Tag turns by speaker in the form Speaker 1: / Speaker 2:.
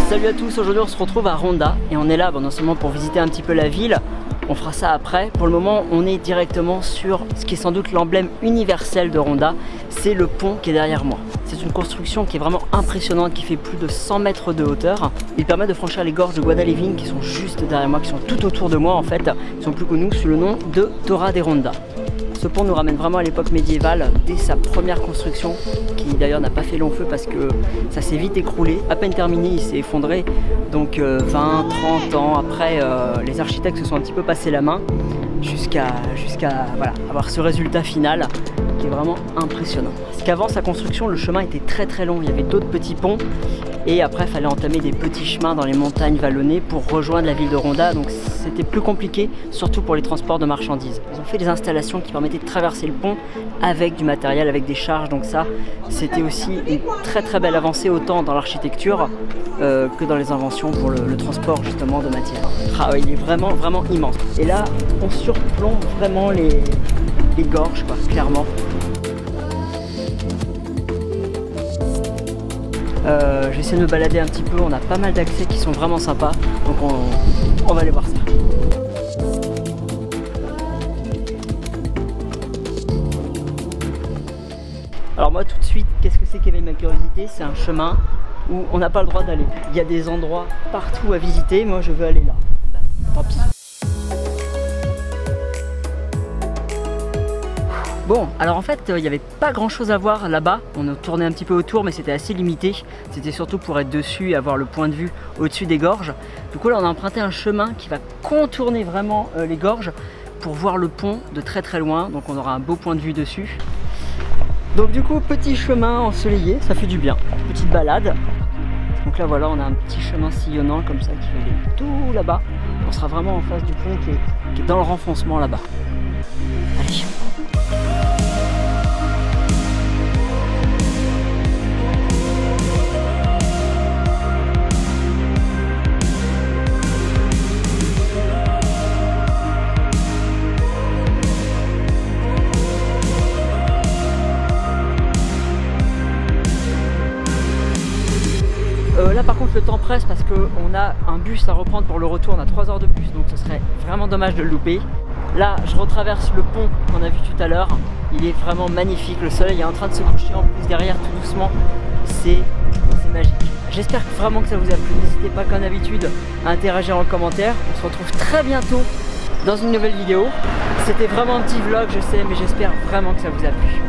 Speaker 1: Salut à tous, aujourd'hui on se retrouve à Ronda et on est là non seulement pour visiter un petit peu la ville, on fera ça après. Pour le moment on est directement sur ce qui est sans doute l'emblème universel de Ronda, c'est le pont qui est derrière moi. C'est une construction qui est vraiment impressionnante, qui fait plus de 100 mètres de hauteur. Il permet de franchir les gorges de Guadaliving qui sont juste derrière moi, qui sont tout autour de moi en fait. Ils sont plus connus sous le nom de Torre de Ronda. Ce pont nous ramène vraiment à l'époque médiévale, dès sa première construction, qui d'ailleurs n'a pas fait long feu parce que ça s'est vite écroulé. À peine terminé, il s'est effondré. Donc 20-30 ans après, les architectes se sont un petit peu passé la main jusqu'à voilà, avoir ce résultat final qui est vraiment impressionnant. Parce qu'avant sa construction, le chemin était très long, il y avait d'autres petits ponts et après il fallait entamer des petits chemins dans les montagnes vallonnées pour rejoindre la ville de Ronda, donc c'était plus compliqué, surtout pour les transports de marchandises. Ils ont fait des installations qui permettaient de traverser le pont avec du matériel, avec des charges, donc ça c'était aussi une très belle avancée autant dans l'architecture que dans les inventions pour le transport justement de matière. Ah ouais, il est vraiment immense. Et là on surplombe vraiment les gorges quoi, clairement. J'essaie de me balader un petit peu, on a pas mal d'accès qui sont vraiment sympas, donc on va aller voir ça. Alors moi tout de suite, qu'est-ce que c'est qui éveille ma curiosité? C'est un chemin où on n'a pas le droit d'aller. Il y a des endroits partout à visiter, moi je veux aller là. Ben, tant pis. Bon, alors en fait, il n'y avait pas grand chose à voir là-bas. On a tourné un petit peu autour, mais c'était assez limité. C'était surtout pour être dessus et avoir le point de vue au-dessus des gorges. Du coup, là, on a emprunté un chemin qui va contourner vraiment les gorges pour voir le pont de très loin. Donc, on aura un beau point de vue dessus. Donc, du coup, petit chemin ensoleillé, ça fait du bien. Petite balade. Donc là, voilà, on a un petit chemin sillonnant comme ça qui va aller tout là-bas. On sera vraiment en face du pont qui est dans le renfoncement là-bas. Allez. Là par contre le temps presse parce qu'on a un bus à reprendre pour le retour, on a 3 heures de bus, donc ce serait vraiment dommage de le louper. Là je retraverse le pont qu'on a vu tout à l'heure, il est vraiment magnifique, le soleil est en train de se coucher en plus derrière tout doucement, c'est magique. J'espère vraiment que ça vous a plu, n'hésitez pas comme d'habitude à interagir en commentaire, on se retrouve très bientôt dans une nouvelle vidéo. C'était vraiment un petit vlog je sais, mais j'espère vraiment que ça vous a plu.